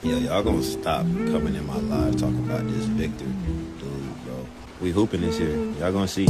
Yeah, y'all gonna stop coming in my live talking about this Victor dude, bro. We hooping this year. Y'all gonna see.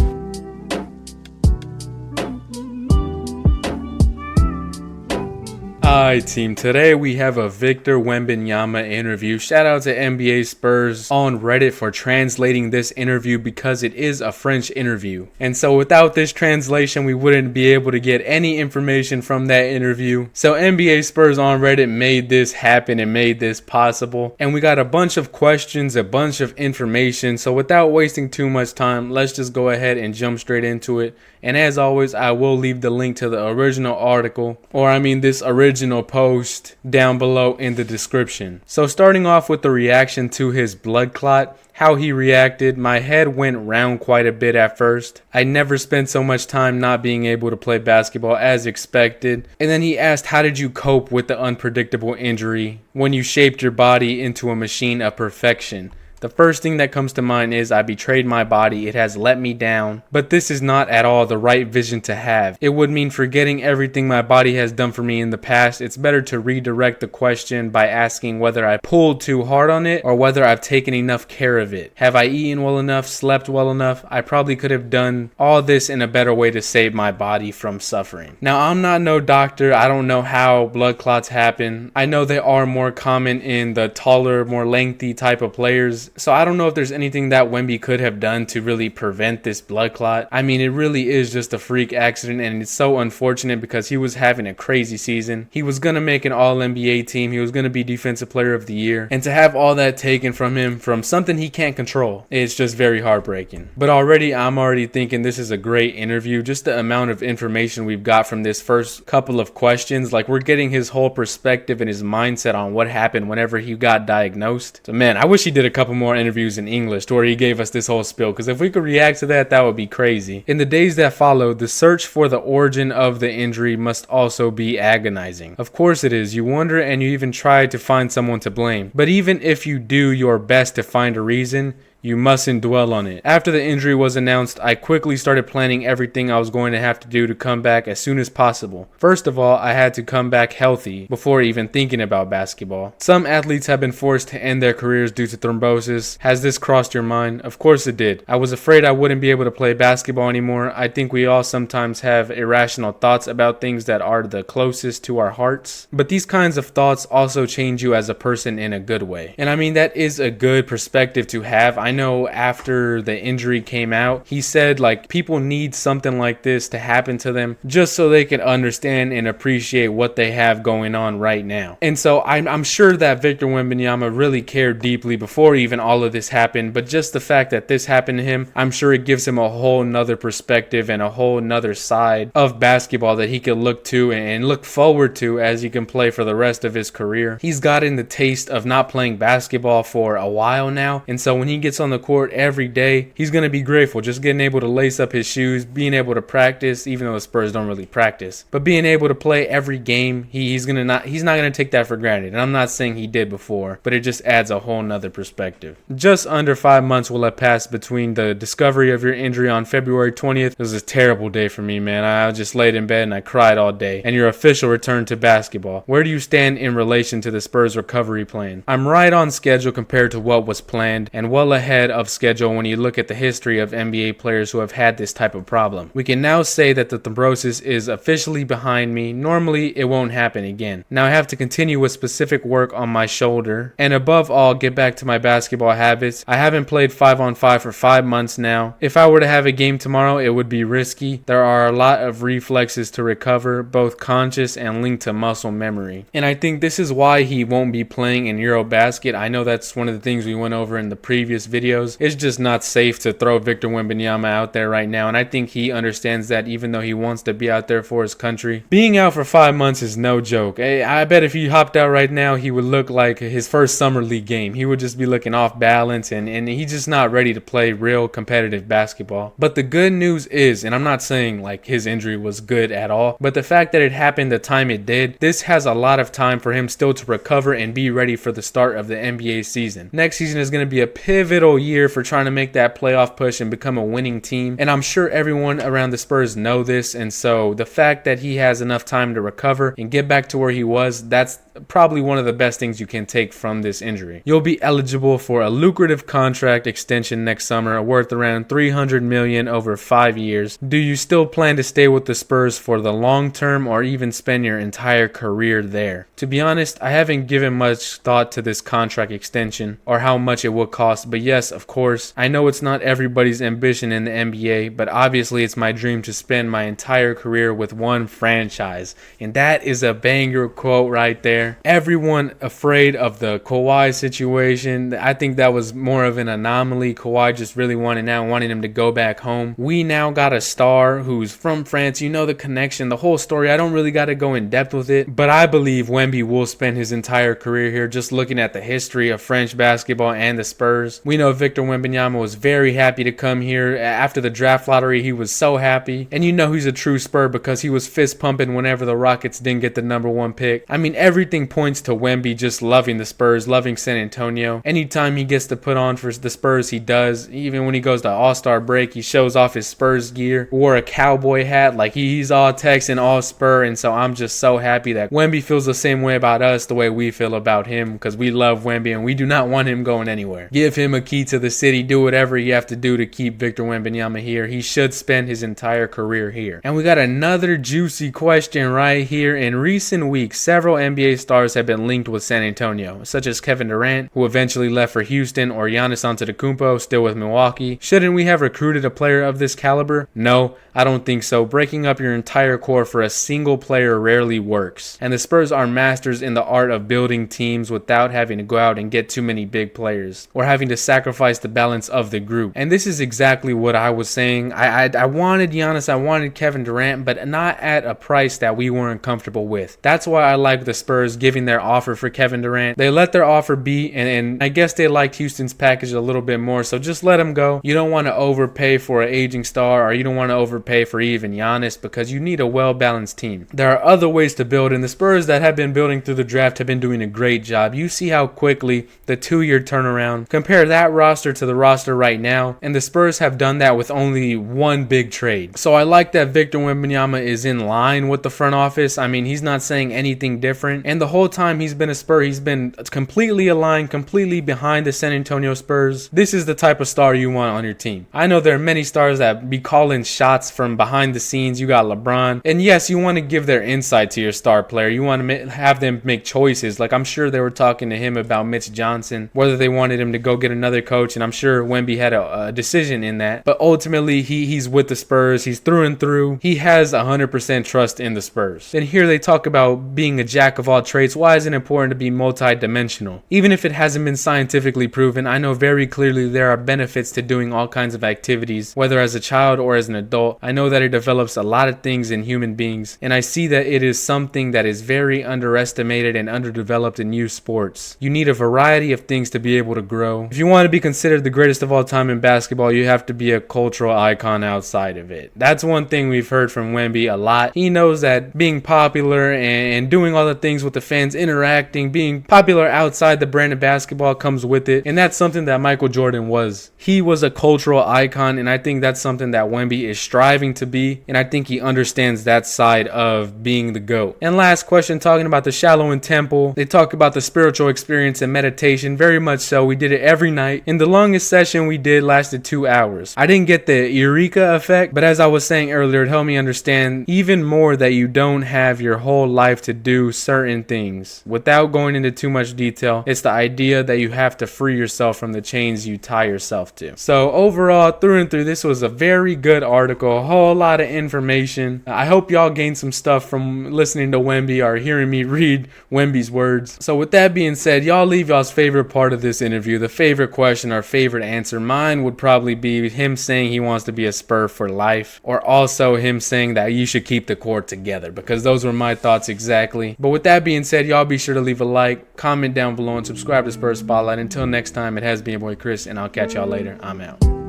Alright team, today we have a Victor Wembanyama interview. Shout out to NBA Spurs on Reddit for translating this interview because it is a French interview. And so without this translation, we wouldn't be able to get any information from that interview. So NBA Spurs on Reddit made this happen and made this possible. And we got a bunch of questions, a bunch of information. So without wasting too much time, let's just go ahead and jump straight into it. And as always, I will leave the link to the original article, this original post down below in the description. So starting off with the reaction to his blood clot, how he reacted, my head went round quite a bit at first. I never spent so much time not being able to play basketball as expected. And then he asked, how did you cope with the unpredictable injury when you shaped your body into a machine of perfection? The first thing that comes to mind is I betrayed my body, it has let me down, but this is not at all the right vision to have. It would mean forgetting everything my body has done for me in the past. It's better to redirect the question by asking whether I pulled too hard on it or whether I've taken enough care of it. Have I eaten well enough, slept well enough? I probably could have done all this in a better way to save my body from suffering. Now, I'm not no doctor. I don't know how blood clots happen. I know they are more common in the taller, more lengthy type of players. So I don't know if there's anything that Wemby could have done to really prevent this blood clot. I mean, it really is just a freak accident, and it's so unfortunate because he was having a crazy season. He was going to make an All-NBA team. He was going to be Defensive Player of the Year. And to have all that taken from him from something he can't control, it's just very heartbreaking. But I'm already thinking this is a great interview. Just the amount of information we've got from this first couple of questions. Like, we're getting his whole perspective and his mindset on what happened whenever he got diagnosed. So man, I wish he did a couple more interviews in English to where he gave us this whole spiel, because if we could react to that, that would be crazy. In the days that followed, the search for the origin of the injury must also be agonizing. Of course it is. You wonder and you even try to find someone to blame. But even if you do your best to find a reason, you mustn't dwell on it. After the injury was announced, I quickly started planning everything I was going to have to do to come back as soon as possible. First of all, I had to come back healthy before even thinking about basketball. Some athletes have been forced to end their careers due to thrombosis. Has this crossed your mind? Of course it did. I was afraid I wouldn't be able to play basketball anymore. I think we all sometimes have irrational thoughts about things that are the closest to our hearts. But these kinds of thoughts also change you as a person in a good way. And I mean, that is a good perspective to have. I know after the injury came out, he said like people need something like this to happen to them just so they can understand and appreciate what they have going on right now. And so I'm sure that Victor Wembanyama really cared deeply before even all of this happened, but just the fact that this happened to him, I'm sure it gives him a whole nother perspective and a whole nother side of basketball that he could look to and look forward to as he can play for the rest of his career. He's gotten the taste of not playing basketball for a while now, and so when he gets on the court every day, he's going to be grateful just getting able to lace up his shoes, being able to practice, even though the Spurs don't really practice, but being able to play every game. He's not going to take that for granted. And I'm not saying he did before, but it just adds a whole nother perspective. Just under 5 months will have passed between the discovery of your injury on February 20th. It was a terrible day for me, man. I just laid in bed and I cried all day. And your official return to basketball. Where do you stand in relation to the Spurs recovery plan? I'm right on schedule compared to what was planned, and well ahead of schedule when you look at the history of NBA players who have had this type of problem. We can now say that the thrombosis is officially behind me. Normally, it won't happen again. Now I have to continue with specific work on my shoulder, and above all, get back to my basketball habits. I haven't played 5-on-5 for 5 months now. If I were to have a game tomorrow, it would be risky. There are a lot of reflexes to recover, both conscious and linked to muscle memory. And I think this is why he won't be playing in Eurobasket. I know that's one of the things we went over in the previous videos. It's just not safe to throw Victor Wembanyama out there right now, and I think he understands that, even though he wants to be out there for his country. Being out for 5 months is no joke. I bet if he hopped out right now, he would look like his first summer league game. He would just be looking off balance, and he's just not ready to play real competitive basketball. But the good news is, and I'm not saying like his injury was good at all, but the fact that it happened the time it did, this has a lot of time for him still to recover and be ready for the start of the NBA season. Next season is going to be a pivotal year for trying to make that playoff push and become a winning team. And I'm sure everyone around the Spurs know this. And so the fact that he has enough time to recover and get back to where he was, that's probably one of the best things you can take from this injury. You'll be eligible for a lucrative contract extension next summer worth around $300 million over 5 years. Do you still plan to stay with the Spurs for the long term or even spend your entire career there? To be honest, I haven't given much thought to this contract extension or how much it will cost, but yes, of course, I know it's not everybody's ambition in the NBA, but obviously it's my dream to spend my entire career with one franchise, and that is a banger quote right there. Everyone afraid of the Kawhi situation. I think that was more of an anomaly. Kawhi just really wanted him to go back home. We now got a star who's from France. You know the connection, the whole story. I don't really got to go in depth with it, but I believe Wemby will spend his entire career here. Just looking at the history of French basketball and the Spurs, we know Victor Wembanyama was very happy to come here. After the draft lottery, he was so happy, and you know he's a true Spur because he was fist pumping whenever the Rockets didn't get the #1 pick. I mean, everything points to Wemby just loving the Spurs, loving San Antonio. Anytime he gets to put on for the Spurs, he does. Even when he goes to All-Star break, he shows off his Spurs gear, wore a cowboy hat, like he's all Texan, all Spur, and so I'm just so happy that Wemby feels the same way about us the way we feel about him, because we love Wemby and we do not want him going anywhere. Give him a key to the city, do whatever you have to do to keep Victor Wembanyama here. He should spend his entire career here. And we got another juicy question right here. In recent weeks, several NBA stars have been linked with San Antonio, such as Kevin Durant, who eventually left for Houston, or Giannis Antetokounmpo, still with Milwaukee. Shouldn't we have recruited a player of this caliber? No, I don't think so. Breaking up your entire core for a single player rarely works, and the Spurs are masters in the art of building teams without having to go out and get too many big players or having to sacrifice the balance of the group. And this is exactly what I was saying. I wanted Giannis, I wanted Kevin Durant, but not at a price that we weren't comfortable with. That's why I like the Spurs giving their offer for Kevin Durant. They let their offer be, and I guess they liked Houston's package a little bit more, so just let him go. You don't want to overpay for an aging star, or you don't want to overpay for even Giannis, because you need a well-balanced team. There are other ways to build, and the Spurs that have been building through the draft have been doing a great job. You see how quickly the 2-year turnaround, compare that roster to the roster right now, and the Spurs have done that with only one big trade. So I like that Victor Wembanyama is in line with the front office. I mean, he's not saying anything different, and the whole time he's been a Spur, he's been completely aligned, completely behind the San Antonio Spurs. This is the type of star you want on your team. I know there are many stars that be calling shots from behind the scenes. You got LeBron, and yes, you want to give their insight to your star player. You want to have them make choices. Like, I'm sure they were talking to him about Mitch Johnson, whether they wanted him to go get another coach, and I'm sure Wemby had a decision in that. But ultimately, he's with the Spurs. He's through and through. He has 100% trust in the Spurs. And here they talk about being a jack of all trades. Why is it important to be multi-dimensional? Even if it hasn't been scientifically proven, I know very clearly there are benefits to doing all kinds of activities, whether as a child or as an adult. I know that it develops a lot of things in human beings, and I see that it is something that is very underestimated and underdeveloped in youth sports. You need a variety of things to be able to grow. If you want to be considered the greatest of all time in basketball, you have to be a cultural icon outside of it. That's one thing we've heard from Wemby a lot. He knows that being popular and doing all the things with the fans, interacting, being popular outside the brand of basketball comes with it, and that's something that Michael Jordan was. He was a cultural icon, and I think that's something that Wemby is striving to be, and I think he understands that side of being the GOAT. And last question, talking about the Shallow and Temple, they talk about the spiritual experience and meditation, very much so. We did it every night, and the longest session we did lasted 2 hours. I didn't get the eureka effect, but as I was saying earlier, it helped me understand even more that you don't have your whole life to do certain things. Without going into too much detail, it's the idea that you have to free yourself from the chains you tie yourself to. So overall, through and through, this was a very good article, a whole lot of information. I hope y'all gained some stuff from listening to Wemby or hearing me read Wemby's words. So with that being said, y'all leave y'all's favorite part of this interview, the favorite question or favorite answer. Mine would probably be him saying he wants to be a Spur for life, or also him saying that you should keep the core together, because those were my thoughts exactly. But with that being said, y'all be sure to leave a like, comment down below, and subscribe to Spurs Spotlight. Until next time, it has been your boy Chris, and I'll catch y'all later. I'm out.